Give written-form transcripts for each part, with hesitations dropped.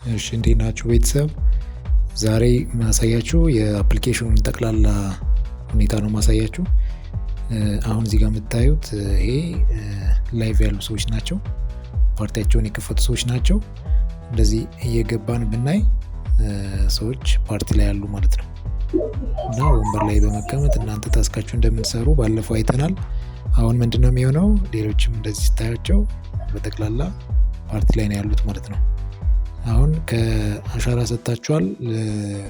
እሺ እንዴት ናችሁ ቤተሰብ? ዛሬ ማሳያችሁ የአፕሊኬሽኑን ጠቅላላ ሁኔታ ነው ማሳያችሁ። አሁን እዚህ ጋር የምታዩት ይሄ ላይቭ ያሉ ሰዎች ናቸው። ፓርቲያቸውን የከፈቱ ሰዎች ናቸው። እንደዚህ እየገባን ብናይ ሰዎች ፓርቲ ላይ ያሉ ማለት ነው። እና ወንበር ላይ በመቀመጥ እናንተ ታስካችሁ እንደምትሰሩ ባለፈው አይተናል። አሁን ምንድነው የሚሆነው? ሌሎችም እንደዚህ ስታያቸው በጠቅላላ ፓርቲ ላይ ነው ያሉት ማለት ነው። አሁን ከአሻራ ሰጥታችኋል።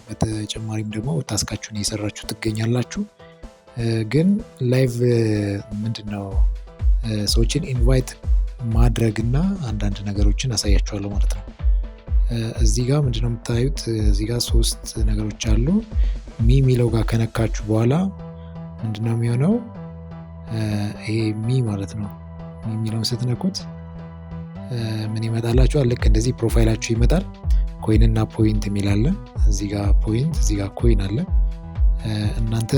በተጨማሪም ደግሞ ታስካችሁን እየሰራችሁ ትገኛላችሁ። ግን ላይቭ ምንድነው ሰዎችን ኢንቫይት ማድረግ እና አንዳንድ ነገሮችን አሳያችኋለሁ ማለት ነው። እዚህ ጋር ምንድነው የምታዩት? እዚህ ጋር 3 ነገሮች አሉ። ሚ የሚለው ጋር ከነካችሁ በኋላ ምንድነው የሚሆነው? ይሄ ሚ ማለት ነው። ሚ የሚለውን ስትነኩት ምን ይመጣላችኋል? ልክ እንደዚህ ፕሮፋይላችሁ ይመጣል። ኮይን እና ፖይንት የሚል አለ። እዚህ ጋር ፖይንት፣ እዚህ ጋር ኮይን አለ። እናንተ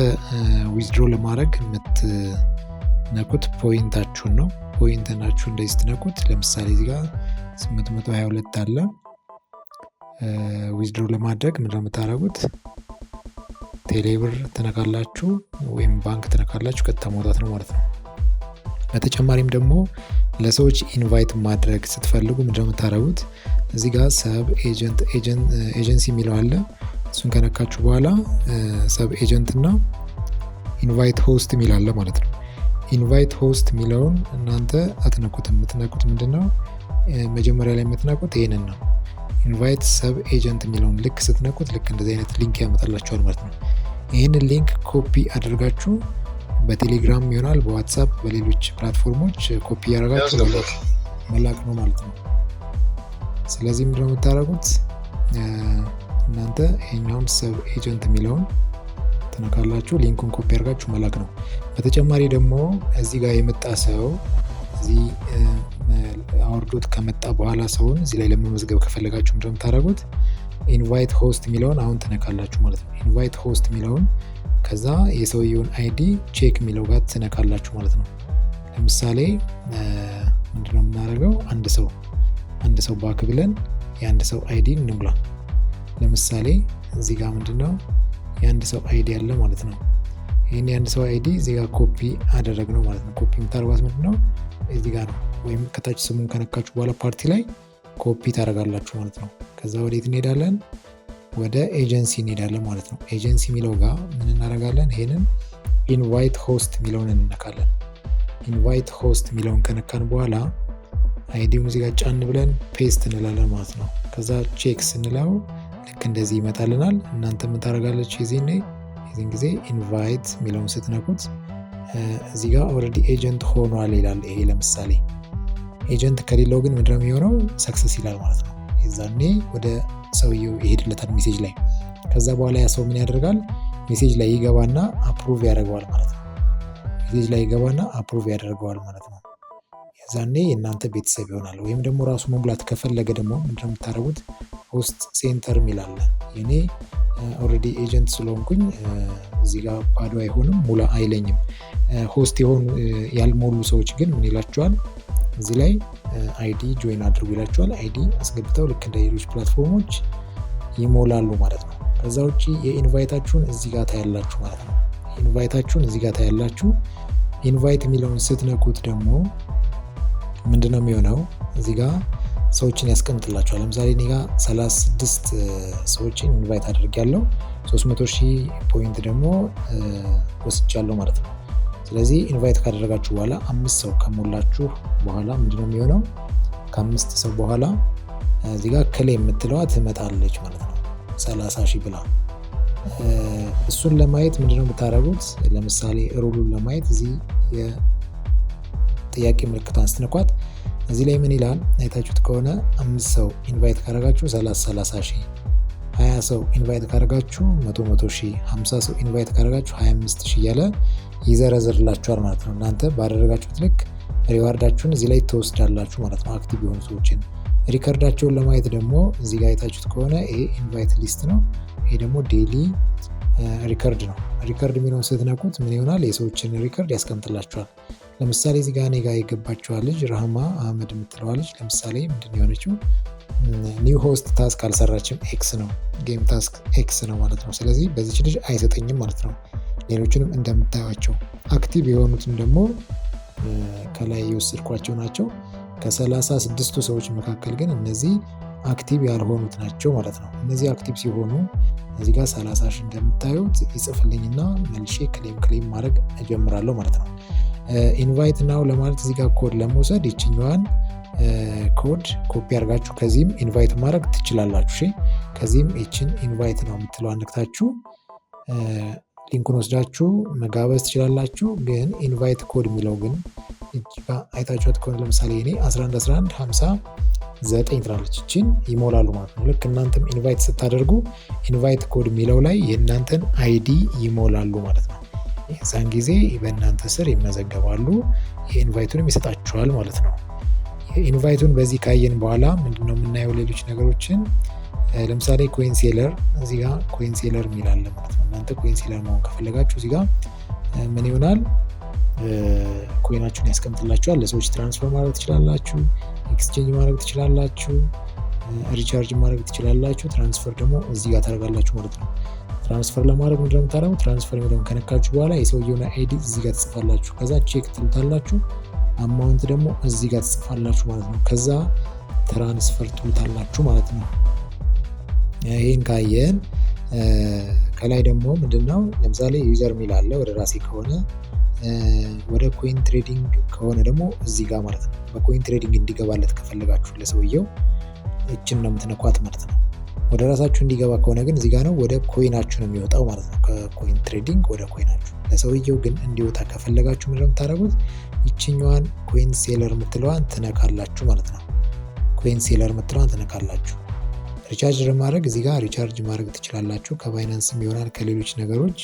ዊዝድሮ ለማድረግ የምትነኩት ፖይንታችሁን ነው። ፖይንት ናችሁ እንደዚህ ስትነኩት፣ ለምሳሌ እዚህ ጋር 822 አለ። ዊዝድሮ ለማድረግ ምንድነው የምታደርጉት? ቴሌብር ትነካላችሁ ወይም ባንክ ትነካላችሁ፣ ቀጥታ መውጣት ነው ማለት ነው። በተጨማሪም ደግሞ ለሰዎች ኢንቫይት ማድረግ ስትፈልጉ ምንድነው የምታደርጉት? እዚህ ጋር ሰብ ኤጀንሲ የሚለው አለ። እሱን ከነካችሁ በኋላ ሰብ ኤጀንት እና ኢንቫይት ሆስት የሚል አለ ማለት ነው። ኢንቫይት ሆስት የሚለውን እናንተ አትነኩትም። የምትነኩት ምንድነው? መጀመሪያ ላይ የምትነኩት ይሄንን ነው። ኢንቫይት ሰብ ኤጀንት የሚለውን ልክ ስትነኩት ልክ እንደዚህ አይነት ሊንክ ያመጣላችኋል ማለት ነው። ይህንን ሊንክ ኮፒ አድርጋችሁ በቴሌግራም ይሆናል፣ በዋትሳፕ፣ በሌሎች ፕላትፎርሞች ኮፒ ያደረጋችሁ መላክ ነው ማለት ነው። ስለዚህ ምንድነው የምታደርጉት? እናንተ ይሄኛውን ሰብ ኤጀንት የሚለውን ትነካላችሁ፣ ሊንኩን ኮፒ አድርጋችሁ መላክ ነው። በተጨማሪ ደግሞ እዚህ ጋር የመጣ ሰው እዚህ አውርዶት ከመጣ በኋላ ሰውን እዚህ ላይ ለመመዝገብ ከፈለጋችሁ ምንድነው የምታደርጉት? ኢንቫይት ሆስት የሚለውን አሁን ትነካላችሁ ማለት ነው። ኢንቫይት ሆስት የሚለውን ከዛ የሰውየውን አይዲ ቼክ የሚለው ጋር ትነካላችሁ ማለት ነው። ለምሳሌ ምንድነው የምናደርገው? አንድ ሰው ባክ ብለን የአንድ ሰው አይዲ እንሙላ። ለምሳሌ እዚህ ጋር ምንድነው የአንድ ሰው አይዲ አለ ማለት ነው። ይህን የአንድ ሰው አይዲ እዚህ ጋር ኮፒ አደረግነው ማለት ነው። ኮፒ የምታደርጓት ምንድነው እዚህ ጋር ነው። ወይም ከታች ስሙን ከነካችሁ በኋላ ፓርቲ ላይ ኮፒ ታደርጋላችሁ ማለት ነው። ከዛ ወዴት እንሄዳለን? ወደ ኤጀንሲ እንሄዳለን ማለት ነው። ኤጀንሲ የሚለው ጋር ምን እናደርጋለን? ይሄንን ኢንቫይት ሆስት የሚለውን እንነካለን። ኢንቫይት ሆስት የሚለውን ከነካን በኋላ አይዲውን እዚህ ጋር ጫን ብለን ፔስት እንላለን ማለት ነው። ከዛ ቼክ ስንለው ልክ እንደዚህ ይመጣልናል። እናንተ ምን ታደርጋለች? የዚህን ጊዜ ኢንቫይት የሚለውን ስትነኩት እዚህ ጋር ኦልሬዲ ኤጀንት ሆኗል ይላል። ይሄ ለምሳሌ ኤጀንት ከሌለው ግን ምንድነው የሚሆነው? ሰክሰስ ይላል ማለት ነው። የዛኔ ወደ ሰውየው ይሄድለታል ሜሴጅ ላይ። ከዛ በኋላ ያ ሰው ምን ያደርጋል? ሜሴጅ ላይ ይገባና አፕሩቭ ያደርገዋል ማለት ነው። ሜሴጅ ላይ ይገባና አፕሩቭ ያደርገዋል ማለት ነው። የዛኔ የእናንተ ቤተሰብ ይሆናል። ወይም ደግሞ ራሱ መሙላት ከፈለገ ደግሞ ምንድነው የምታደርጉት? ሆስት ሴንተር የሚል አለ። የኔ ኦልሬዲ ኤጀንት ስለሆንኩኝ እዚህ ጋር ባዶ አይሆንም፣ ሙላ አይለኝም። ሆስት የሆኑ ያልሞሉ ሰዎች ግን ምን ይላቸዋል? እዚህ ላይ አይዲ ጆይን አድርጉ ይላቸዋል። አይዲ አስገብተው ልክ እንደ ሌሎች ፕላትፎርሞች ይሞላሉ ማለት ነው። ከዛ ውጭ የኢንቫይታችሁን እዚህ ጋር ታያላችሁ ማለት ነው። ኢንቫይታችሁን እዚህ ጋር ታያላችሁ። ኢንቫይት የሚለውን ስትነኩት ደግሞ ምንድነው የሚሆነው? እዚህ ጋር ሰዎችን ያስቀምጥላችኋል። ለምሳሌ እኔ ጋር 36 ሰዎችን ኢንቫይት አድርጌያለሁ። 300,000 ፖይንት ደግሞ ወስጃለሁ ማለት ነው። ስለዚህ ኢንቫይት ካደረጋችሁ በኋላ 5 ሰው ከሞላችሁ በኋላ ምንድነው የሚሆነው? ከ5 ሰው በኋላ እዚህ ጋር ክሌ የምትለዋ ትመጣለች ማለት ነው፣ 30,000 ብላ። እሱን ለማየት ምንድነው የምታደርጉት? ለምሳሌ ሩሉን ለማየት እዚህ የጥያቄ ምልክቷን ስትነኳት እዚህ ላይ ምን ይላል? አይታችሁት ከሆነ 5 ሰው ኢንቫይት ካደረጋችሁ 30,000፣ 20 ሰው ኢንቫይት ካደረጋችሁ 100,000፣ 50 ሰው ኢንቫይት ካደረጋችሁ 25,000 እያለ ይዘረዝርላችኋል ማለት ነው። እናንተ ባደረጋችሁት ልክ ሪዋርዳችሁን እዚህ ላይ ትወስዳላችሁ ማለት ነው። አክቲቭ የሆኑ ሰዎችን ሪከርዳቸውን ለማየት ደግሞ እዚህ ጋር አይታችሁት ከሆነ ይሄ ኢንቫይት ሊስት ነው። ይሄ ደግሞ ዴይሊ ሪከርድ ነው። ሪከርድ የሚለውን ስትነኩት ምን ይሆናል? የሰዎችን ሪከርድ ያስቀምጥላችኋል። ለምሳሌ እዚህ ጋር እኔ ጋር የገባችዋ ልጅ ራህማ አህመድ የምትለዋ ልጅ ለምሳሌ ምንድን የሆነችው ኒው ሆስት ታስክ አልሰራችም ኤክስ ነው፣ ጌም ታስክ ኤክስ ነው ማለት ነው። ስለዚህ በዚች ልጅ አይሰጠኝም ማለት ነው። ሌሎችንም እንደምታዩቸው አክቲቭ የሆኑትን ደግሞ ከላይ የወሰድኳቸው ናቸው። ከ36ቱ ሰዎች መካከል ግን እነዚህ አክቲቭ ያልሆኑት ናቸው ማለት ነው። እነዚህ አክቲቭ ሲሆኑ እዚህ ጋር 30 ሺህ እንደምታዩት ይጽፍልኝና መልሼ ክሌም ማድረግ እጀምራለሁ ማለት ነው። ኢንቫይት ናው ለማለት እዚህ ጋር ኮድ ለመውሰድ ይችኛዋን ኮድ ኮፒ አድርጋችሁ ከዚህም ኢንቫይት ማድረግ ትችላላችሁ። እሺ ከዚህም ይችን ኢንቫይት ነው የምትለዋን ነክታችሁ ሊንኩን ወስዳችሁ መጋበዝ ትችላላችሁ። ግን ኢንቫይት ኮድ የሚለው ግን አይታችኋት ከሆነ ለምሳሌ እኔ 111159 ትላለች፣ እችን ይሞላሉ ማለት ነው። ልክ እናንተም ኢንቫይት ስታደርጉ ኢንቫይት ኮድ የሚለው ላይ የእናንተን አይዲ ይሞላሉ ማለት ነው። የዛን ጊዜ በእናንተ ስር ይመዘገባሉ፣ የኢንቫይቱንም ይሰጣችኋል ማለት ነው። ኢንቫይቱን በዚህ ካየን በኋላ ምንድነው የምናየው ሌሎች ነገሮችን። ለምሳሌ ኮይን ሴለር እዚህ ጋር ኮይን ሴለር የሚል አለ ማለት ነው። እናንተ ኮይን ሴለር መሆን ከፈለጋችሁ እዚህ ጋር ምን ይሆናል ኮይናችሁን ያስቀምጥላችኋል። ለሰዎች ትራንስፈር ማድረግ ትችላላችሁ፣ ኤክስቼንጅ ማድረግ ትችላላችሁ፣ ሪቻርጅ ማድረግ ትችላላችሁ። ትራንስፈር ደግሞ እዚህ ጋር ታደርጋላችሁ ማለት ነው። ትራንስፈር ለማድረግ ምንድን ነው የምታደርጉት? ትራንስፈር የሚለውን ከነካችሁ በኋላ የሰውየውን አይዲ እዚህ ጋር ትጽፋላችሁ። ከዛ ቼክ ትሉታላችሁ። አማውንት ደግሞ እዚህ ጋር ትጽፋላችሁ ማለት ነው። ከዛ ትራንስፈር ትሉታላችሁ ማለት ነው። ይህን ካየን ከላይ ደግሞ ምንድነው ለምሳሌ ዩዘር ሚል አለ ወደ ራሴ ከሆነ፣ ወደ ኮይን ትሬዲንግ ከሆነ ደግሞ እዚህ ጋር ማለት ነው። በኮይን ትሬዲንግ እንዲገባለት ከፈለጋችሁ ለሰውየው እችን ነው የምትነኳት ማለት ነው። ወደ ራሳችሁ እንዲገባ ከሆነ ግን እዚህ ጋር ነው ወደ ኮይናችሁ ነው የሚወጣው ማለት ነው። ከኮይን ትሬዲንግ ወደ ኮይናችሁ። ለሰውየው ግን እንዲወጣ ከፈለጋችሁ ምንድነው የምታደርጉት? ይችኛዋን ኮይን ሴለር የምትለዋን ትነካላችሁ ማለት ነው። ኮይን ሴለር የምትለዋን ትነካላችሁ። ሪቻርጅ ለማድረግ እዚህ ጋር ሪቻርጅ ማድረግ ትችላላችሁ። ከባይናንስም ይሆናል ከሌሎች ነገሮች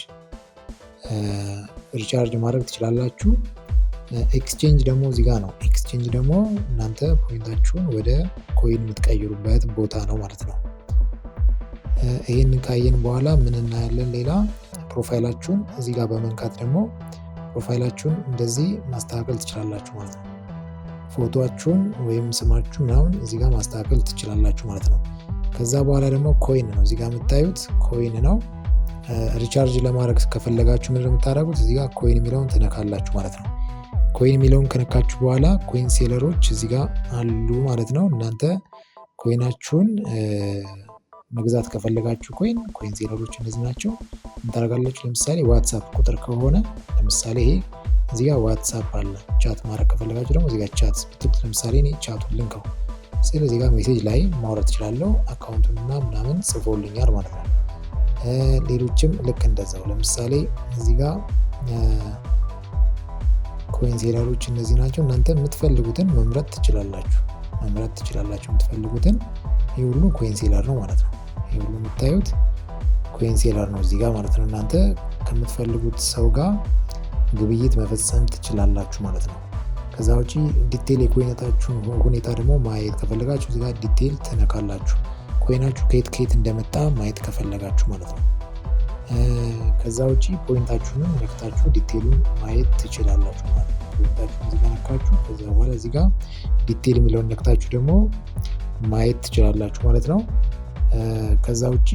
ሪቻርጅ ማድረግ ትችላላችሁ። ኤክስቼንጅ ደግሞ እዚህ ጋር ነው። ኤክስቼንጅ ደግሞ እናንተ ፖይንታችሁን ወደ ኮይን የምትቀይሩበት ቦታ ነው ማለት ነው። ይህንን ካየን በኋላ ምን እናያለን? ሌላ ፕሮፋይላችሁን እዚህ ጋር በመንካት ደግሞ ፕሮፋይላችሁን እንደዚህ ማስተካከል ትችላላችሁ ማለት ነው። ፎቶአችሁን ወይም ስማችሁ ምናምን እዚህ ጋር ማስተካከል ትችላላችሁ ማለት ነው። ከዛ በኋላ ደግሞ ኮይን ነው እዚህ ጋር የምታዩት ኮይን ነው። ሪቻርጅ ለማድረግ ከፈለጋችሁ ምንድነው የምታደርጉት? እዚህ ጋር ኮይን የሚለውን ትነካላችሁ ማለት ነው። ኮይን የሚለውን ከነካችሁ በኋላ ኮይን ሴለሮች እዚህ ጋር አሉ ማለት ነው። እናንተ ኮይናችሁን መግዛት ከፈለጋችሁ ኮይን ሴለሮች እነዚህ ናቸው። ምን ታደርጋላችሁ? ለምሳሌ ዋትሳፕ ቁጥር ከሆነ ለምሳሌ ይሄ እዚህ ጋር ዋትሳፕ አለ። ቻት ማድረግ ከፈለጋችሁ ደግሞ እዚህ ጋር ቻት ብትሉት ለምሳሌ እኔ ቻቱን ልንከው ስለ እዚህ ጋር ሜሴጅ ላይ ማውራት እችላለሁ። አካውንቱንና ምናምን ጽፎልኛል ማለት ነው። ሌሎችም ልክ እንደዛው ለምሳሌ እዚህ ጋር ኮይን ሴለሮች እነዚህ ናቸው። እናንተ የምትፈልጉትን መምረጥ ትችላላችሁ የምትፈልጉትን። ይህ ሁሉ ኮይን ሴለር ነው ማለት ነው። ይህ ሁሉ የምታዩት ኮይን ሴለር ነው እዚህ ጋር ማለት ነው። እናንተ ከምትፈልጉት ሰው ጋር ግብይት መፈጸም ትችላላችሁ ማለት ነው። ከዛ ውጪ ዲቴል የኮይነታችሁን ሁኔታ ደግሞ ማየት ከፈለጋችሁ እዚህ ጋር ዲቴል ትነካላችሁ። ኮይናችሁ ከየት እንደመጣ ማየት ከፈለጋችሁ ማለት ነው። ከዛ ውጪ ፖይንታችሁንም ነክታችሁ ዲቴሉን ማየት ትችላላችሁ ማለት ነው። ፖይንታችሁን እዚህ ጋር ነካችሁ ከዛ በኋላ እዚህ ጋር ዲቴል የሚለውን ነክታችሁ ደግሞ ማየት ትችላላችሁ ማለት ነው። ከዛ ውጪ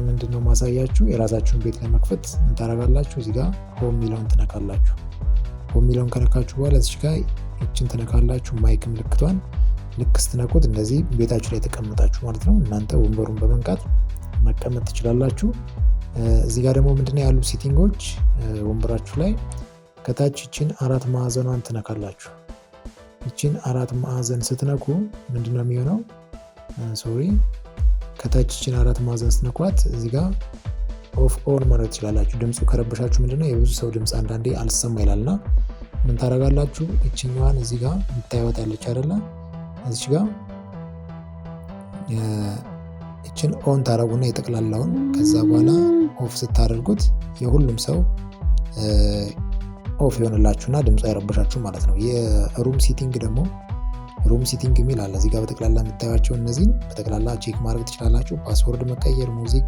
ምንድነው ማሳያችሁ? የራሳችሁን ቤት ለመክፈት ምን ታደርጋላችሁ? እዚህ ጋር ሆም የሚለውን ትነካላችሁ። ሆም የሚለውን ከነካችሁ በኋላ እዚህ ጋር ይችን ትነካላችሁ። ማይክ ምልክቷን ልክ ስትነኩት እንደዚህ ቤታችሁ ላይ ተቀምጣችሁ ማለት ነው። እናንተ ወንበሩን በመንካት መቀመጥ ትችላላችሁ። እዚህ ጋር ደግሞ ምንድነው ያሉ ሴቲንጎች ወንበራችሁ ላይ ከታች ይችን 4 ማዕዘኗን ትነካላችሁ። ይችን 4 ማዕዘን ስትነኩ ምንድነው የሚሆነው? ከታች ይችን 4 ማዕዘን ስትነኳት እዚህ ጋር ኦፍ ኦን ማለት ትችላላችሁ። ድምፁ ከረበሻችሁ ምንድነው የብዙ ሰው ድምፅ አንዳንዴ አልሰማ ይላልና ምን ታደርጋላችሁ? ይችኛዋን እዚህ ጋር የምታዩት ያለች አይደለ? እዚህ ጋር ይችን ኦን ታደርጉና የጠቅላላውን ከዛ በኋላ ኦፍ ስታደርጉት የሁሉም ሰው ኦፍ ይሆንላችሁና ድምፁ አይረበሻችሁ ማለት ነው። የሩም ሲቲንግ ደግሞ ሩም ሲቲንግ የሚል አለ። እዚህ ጋር በጠቅላላ የምታዩቸው እነዚህን በጠቅላላ ቼክ ማድረግ ትችላላችሁ። ፓስወርድ መቀየር፣ ሙዚክ፣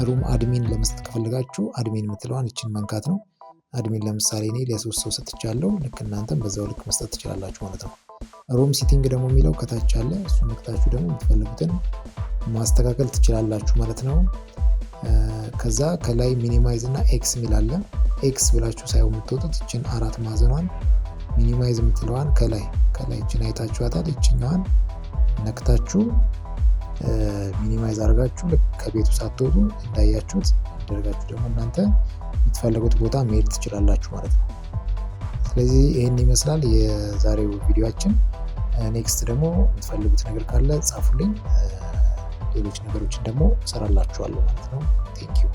ሩም አድሚን ለመስጠት ከፈለጋችሁ አድሚን የምትለዋን ይችን መንካት ነው። አድሚን ለምሳሌ እኔ ለ3 ሰው ሰጥቻለሁ። ልክ እናንተም በዛው ልክ መስጠት ትችላላችሁ ማለት ነው። ሩም ሲቲንግ ደግሞ የሚለው ከታች አለ። እሱን ነክታችሁ ደግሞ የምትፈልጉትን ማስተካከል ትችላላችሁ ማለት ነው። ከዛ ከላይ ሚኒማይዝ እና ኤክስ የሚል አለ። ኤክስ ብላችሁ ሳይሆን የምትወጡት ይችን 4 ማዕዘኗን ሚኒማይዝ የምትለዋን ከላይ ይችን አይታችኋታል። ይችኛዋን ነክታችሁ ሚኒማይዝ አድርጋችሁ ልክ ከቤቱ ሳትወጡ እንዳያችሁት አድርጋችሁ ደግሞ እናንተ የምትፈልጉት ቦታ መሄድ ትችላላችሁ ማለት ነው። ስለዚህ ይህን ይመስላል የዛሬው ቪዲዮአችን። ኔክስት ደግሞ የምትፈልጉት ነገር ካለ ጻፉልኝ። ሌሎች ነገሮችን ደግሞ እሰራላችኋለሁ ማለት ነው። ቴንኪው